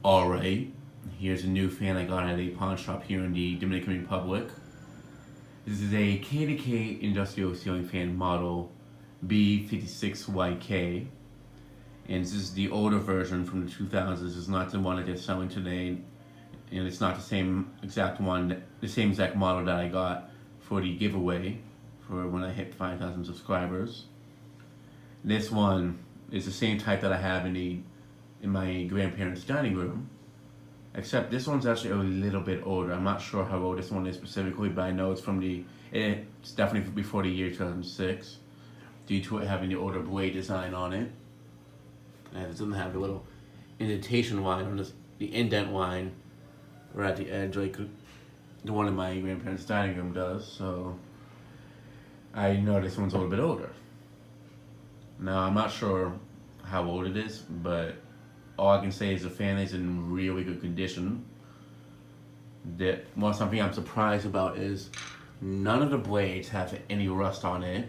Alright, here's a new fan I got at a pawn shop here in the Dominican Republic. This is a KDK industrial ceiling fan model B56YK. And this is the older version from the 2000s. This is not the one that they're selling today. And it's not the same exact one, the same exact model that I got for the giveaway for when I hit 5,000 subscribers. This one is the same type that I have in my grandparents' dining room, except this one's actually a little bit older. I'm not sure how old this one is specifically, but I know it's it's definitely before the year 2006, due to it having the older blade design on it. And it doesn't have the little indentation line on the indent line right at the edge like the one in my grandparents' dining room does, so I know this one's a little bit older. Now, I'm not sure how old it is, but all I can say is the fan is in really good condition. Something I'm surprised about is none of the blades have any rust on it,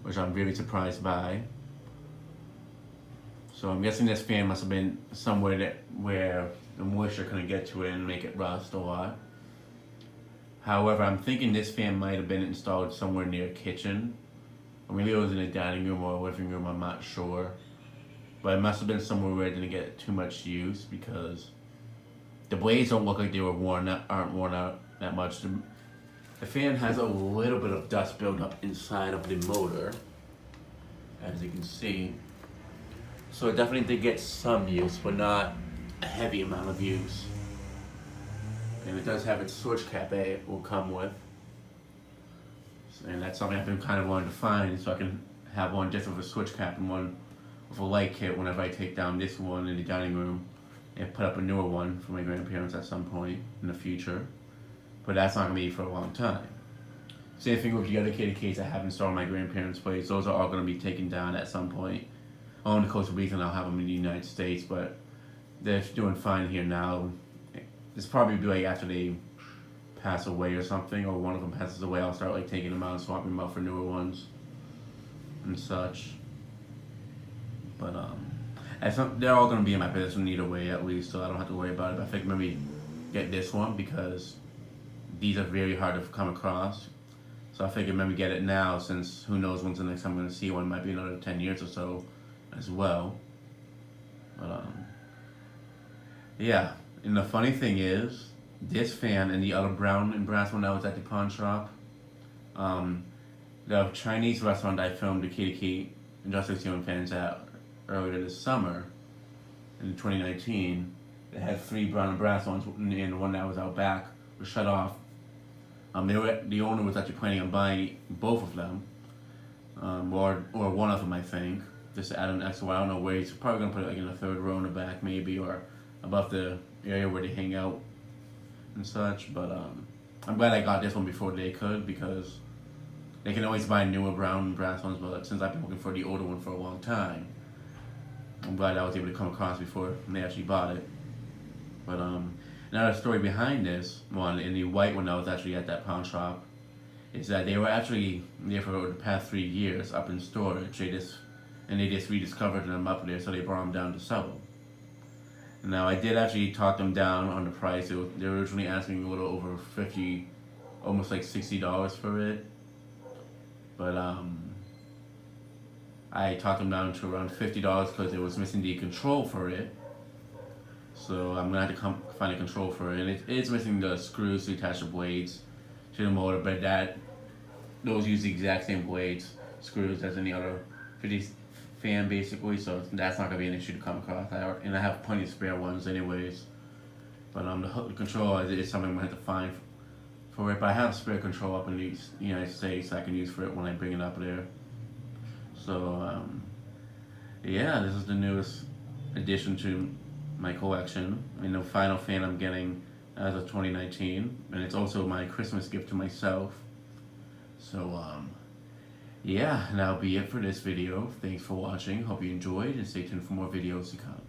which I'm really surprised by. So I'm guessing this fan must have been somewhere where the moisture couldn't get to it and make it rust a lot. However, I'm thinking this fan might have been installed somewhere near a kitchen. Or maybe it was in a dining room or a living room, I'm not sure. But it must have been somewhere where it didn't get too much use, because the blades don't look like they were aren't worn out that much. The fan has a little bit of dust buildup inside of the motor, as you can see. So it definitely did get some use, but not a heavy amount of use. And it does have its switch cap that it will come with. And that's something I've been kind of wanting to find, so I can have one just with a switch cap and one with a light kit whenever I take down this one in the dining room and put up a newer one for my grandparents at some point in the future. But that's not going to be for a long time. Same thing with the other KDKs I have installed in my grandparents' place. Those are all going to be taken down at some point. On the coastal region, I'll have them in the United States, but they're doing fine here now. It's probably be like after they pass away or something, or one of them passes away, I'll start like taking them out and swapping them out for newer ones and such. But they're all gonna be in my possession either way, at least, so I don't have to worry about it. But I think maybe get this one because these are very hard to come across. So I figured maybe get it now, since who knows when's the next time I'm gonna see one. It might be another 10 years or so as well. But yeah. And the funny thing is, this fan and the other brown and brass one that was at the pawn shop, the Chinese restaurant I filmed the KDK industrial ceiling fans at earlier this summer, in 2019, they had 3 brown and brass ones, and the one that was out back was shut off. The owner was actually planning on buying both of them, or one of them, I think, just to add an extra one. I don't know where. He's probably gonna put it like in the 3rd row in the back, maybe, or above the area where they hang out and such. But I'm glad I got this one before they could, because they can always buy newer brown and brass ones, but since I've been looking for the older one for a long time, I'm glad I was able to come across before they actually bought it. But another story behind this one, in the white one that was actually at that pawn shop, is that they were actually there for the past 3 years up in storage. They just rediscovered them up there, so they brought them down to sell them. Now, I did actually talk them down on the price. They were originally asking a little over $50, almost like $60 for it. But I talked them down to around $50 because it was missing the control for it. So I'm going to have to find a control for it. And it is missing the screws to attach the blades to the motor, but those use the exact same blades, screws, as any other 50 fan, basically, so that's not gonna be an issue to come across. And I have plenty of spare ones anyways. But the control is something I'm gonna have to find for it. But I have spare control up in the United States I can use for it when I bring it up there. So yeah, this is the newest addition to my collection, and the final fan I'm getting as of 2019, and it's also my Christmas gift to myself. So yeah, that'll be it for this video. Thanks for watching. Hope you enjoyed, and stay tuned for more videos to come.